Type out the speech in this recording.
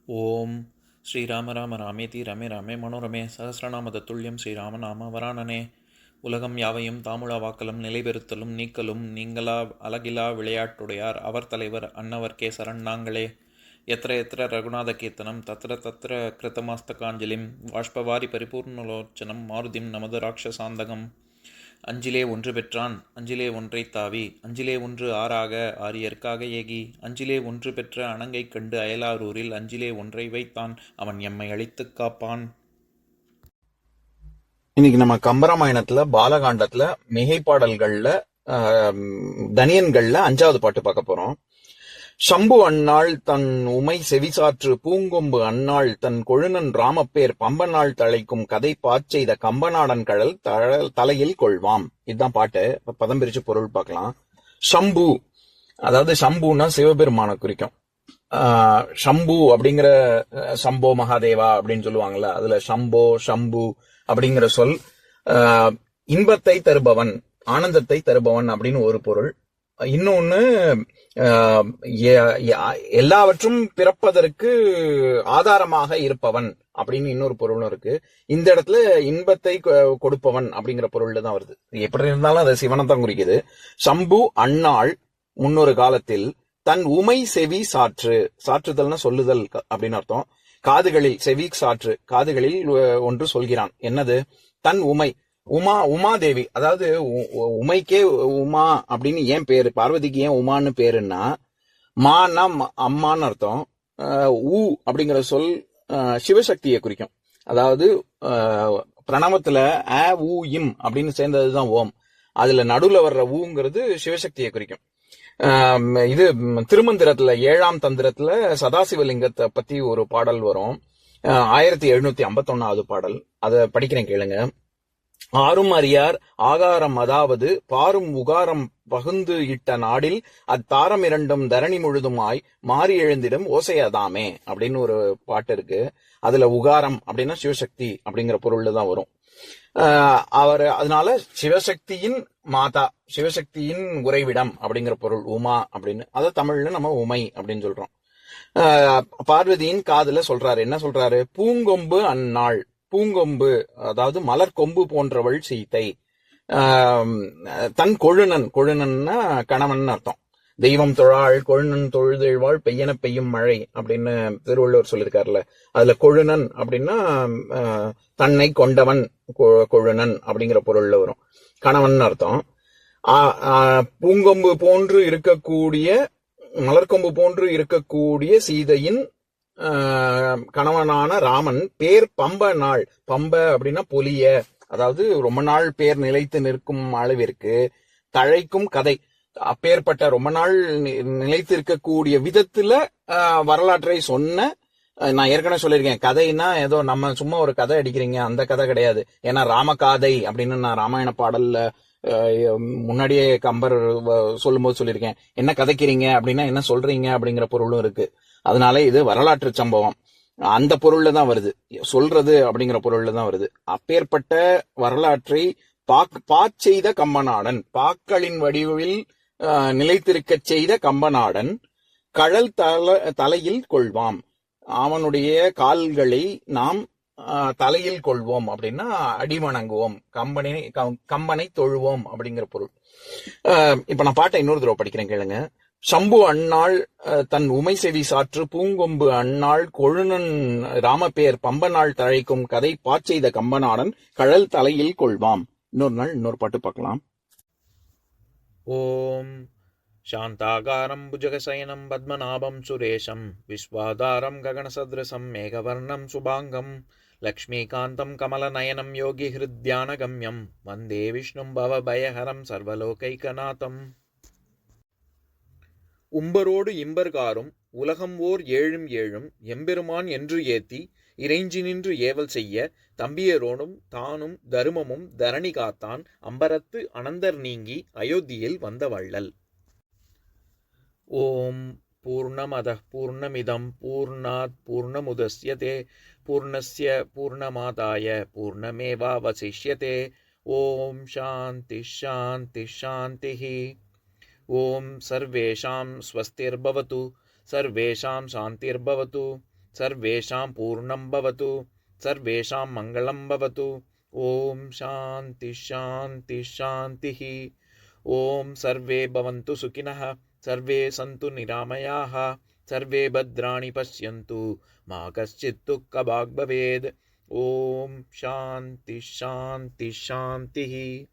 ஓம் ஸ்ரீராம ராம ராமேதி ரமே ராமே மனோரமே சகசிரநாம தத்துல்யம் ஸ்ரீராமநாம வராணனே. உலகம் யாவையும் தாமுழா வாக்கலும் நிலைபெறுத்தலும் நீக்கலும் நீங்களா அழகிலா விளையாட்டுடையார் அவர் தலைவர் அன்னவர் கேசரன் நாங்களே. எத்திர எத்திர ரகுநாத கீர்த்தனம் தத்திர தத்திர கிருத்தமாஸ்தகாஞ்சலிம் வாஷ்பவாரி பரிபூர்ணலோச்சனம் மாருதிம் நமது ராட்சசாந்தகம். அஞ்சிலே ஒன்று பெற்றான் அஞ்சிலே ஒன்றைத் தாவி அஞ்சிலே ஒன்று ஆறாக ஆரியர்க்காக ஏகி அஞ்சிலே ஒன்று பெற்ற அணங்கைக் கண்டு அயலாரூரில் அஞ்சிலே ஒன்றை வைத்தான் அவன் எம்மை அழித்துக் காப்பான். இன்னைக்கு நம்ம கம்பராமாயணத்துல பாலகாண்டத்துல மிகை பாடல்கள்ல தனியன்கள்ல 5வது பாட்டு பார்க்க போறோம். சம்பு அன்னாள் தன் உமை செவிசாற்று பூங்கொம்பு அன்னாள் தன் கொழுநன் ராமப்பேர் பம்பநாள் தழைக்கும் கதை பாய்ச்செய்த கம்பநாடன் கழல் தலையில் கொள்வாம். இதுதான் பாட்டு. பதம் பிரிச்சு பொருள் பார்க்கலாம். சம்பு, அதாவது சம்புன்னா சிவபெருமான குறிக்கும். சம்பு அப்படிங்கிற சம்போ மகாதேவா அப்படின்னு சொல்லுவாங்கல்ல, அதுல சம்போ சம்பு அப்படிங்கிற சொல் இன்பத்தை தருபவன், ஆனந்தத்தை தருபவன் அப்படின்னு ஒரு பொருள். இன்னொன்னு எல்லாவற்றும் பிறப்பதற்கு ஆதாரமாக இருப்பவன் அப்படின்னு இன்னொரு பொருளும் இருக்கு. இந்த இடத்துல இன்பத்தை கொடுப்பவன் அப்படிங்கிற பொருள்ல தான் வருது. எப்படி இருந்தாலும் அது சிவனை தான் குறிக்குது. சம்பு அன்னாள் முன்னொரு காலத்தில் தன் உமை செவி சாற்று, சாற்றுதல்னா சொல்லுதல் அப்படின்னு அர்த்தம். காதுகளில், செவி சாற்று, காதுகளில் ஒன்று சொல்கிறான். என்னது? தன் உமை, உமாதேவி, அதாவது உமைக்கே உமா அப்படின்னு ஏன் பேரு, பார்வதிக்கு ஏன் உமான்னு பேருன்னா, மானா அம்மான்னு அர்த்தம். ஊ அப்படிங்கிற சொல் சிவசக்தியை குறிக்கும். அதாவது பிரணவத்துல அ ஊ இம் அப்படின்னு சேர்ந்ததுதான் ஓம். அதுல நடுவுல வர்ற ஊங்கிறது சிவசக்தியை குறிக்கும். இது திருமந்திரத்துல 7ஆம் தந்திரத்துல சதாசிவலிங்கத்தை பத்தி ஒரு பாடல் வரும். 1751வது பாடல். அதை படிக்கிறேன், கேளுங்க. ஆறும் அறியார் ஆகாரம், அதாவது பாரும் உகாரம் பகுந்து இட்ட நாடில் அத்தாரம் இரண்டும் தரணி முழுதுமாய் மாறி எழுந்திடும் ஓசையதாமே அப்படின்னு ஒரு பாட்டு இருக்கு. அதுல உகாரம் அப்படின்னா சிவசக்தி அப்படிங்கிற பொருள்ல தான் வரும். அவர் அதனால சிவசக்தியின் மாதா, சிவசக்தியின் உறைவிடம் அப்படிங்கிற பொருள் உமா அப்படின்னு. அதை தமிழ்ல நம்ம உமை அப்படின்னு சொல்றோம். பார்வதியின் காதுல சொல்றாரு. என்ன சொல்றாரு? பூங்கொம்பு அன்னாள், பூங்கொம்பு அதாவது மலர் கொம்பு போன்றவள் சீத்தை. தன் கொழுநன், கொழுநன்னா கணவன் அர்த்தம். தெய்வம் தொழாள் கொழுநன் தொழுதெழ்வாள் பெய்யன பெய்யும் மழை அப்படின்னு திருவள்ளுவர் சொல்லியிருக்காருல்ல. அதுல கொழுநன் அப்படின்னா தன்னை கொண்டவன், கொழுநன் அப்படிங்கிற பொருள்ல வரும். கணவன் அர்த்தம். பூங்கொம்பு போன்று இருக்கக்கூடிய, மலர்கொம்பு போன்று இருக்கக்கூடிய சீதையின் கணவனான ராமன் பேர் பம்ப நாள். பம்ப அப்படின்னா பொலிய, அதாவது ரொம்ப நாள் பேர் நிலைத்து நிற்கும் அளவிற்கு தழைக்கும் கதை. அப்பேற்பட்ட ரொம்ப நாள் நிலைத்து இருக்கக்கூடிய விதத்துல வரலாற்றை சொன்ன, நான் ஏற்கனவே சொல்லியிருக்கேன், கதைன்னா ஏதோ நம்ம சும்மா ஒரு கதை அடிக்கிறீங்க அந்த கதை கிடையாது. ஏன்னா ராமகாதை அப்படின்னு நான் ராமாயண பாடல்ல முன்னாடியே கம்பர் சொல்லும்போது சொல்லியிருக்கேன். என்ன கதைக்கிறீங்க அப்படின்னா என்ன சொல்றீங்க அப்படிங்கிற பொருளும் இருக்கு. அதனால இது வரலாற்று சம்பவம், அந்த பொருள்ல தான் வருது. சொல்றது அப்படிங்கிற பொருள்ல தான் வருது. அப்பேற்பட்ட வரலாற்றை பாய்ச்செய்த கம்பநாடன், பாக்களின் வடிவில் நிலைத்திருக்க செய்த கம்பநாடன் கழல் தலையில் கொள்வாம். அவனுடைய கால்களை நாம் தலையில் கொள்வோம் அப்படின்னா அடிவணங்குவோம், கம்பனை தொழுவோம் அப்படிங்கிற பொருள். இப்ப நான் பாட்டை இன்னொரு தடவை படிக்கிறேன், கேளுங்க. சம்பு அன்னாள் தன் உமை செவி சாற்று பூங்கொம்பு அன்னாள் கொழுநன் ராமப்பேர் பம்பநாள் தழைக்கும் கதை பாய்ச்செய்த கம்பநாடன் கழல் தலையில் கொள்வாம். இன்னொரு நாள் இன்னொரு பாட்டு பார்க்கலாம். ஓம் சாந்தாகாரம் புஜகசயனம் பத்மநாபம் சுரேஷம் விஸ்வாதாரம் ககனசத்ரசம் மேகவர்ணம் சுபாங்கம் லக்ஷ்மீகாந்தம் கமலநயனம் யோகி ஹிருத்யானகம்யம் வந்தே விஷ்ணும் பவபயஹரம் சர்வலோகைகநாதம். உம்பரோடு இம்பர்காரும் உலகம் ஓர் ஏழும் ஏழும் எம்பெருமான் என்று ஏத்தி இறைஞ்சி நின்று ஏவல் செய்ய தம்பியரோடும் தானும் தருமமும் தரணி காத்தான் அம்பரத்து அனந்தர் நீங்கி அயோத்தியில் வந்த வள்ளல். ஓம் பூர்ணமதః பூர்ணமிதம் பூர்ணாத் பூர்ணமுதஸ்யதே பூர்ணஸ்ய பூர்ணமாதாய பூர்ணமேவாவசிஷ்யதே. ஓம் சாந்தி சாந்தி சாந்திஹ. ஓம் சர்வேஷாம் ஸ்வஸ்திர்பவது சர்வேஷாம் சாந்திர்பவது सर्वेषां पूर्णं भवतु, सर्वेषां मङ्गलं भवतु। ॐ शान्ति शान्ति शान्तिः। ॐ सर्वे भवन्तु सुखिनः, सर्वे सन्तु निरामयाः, सर्वे भद्राणि पश्यन्तु, मा कश्चित् दुःखभाग् भवेत्। ॐ शान्ति शान्ति शान्तिः।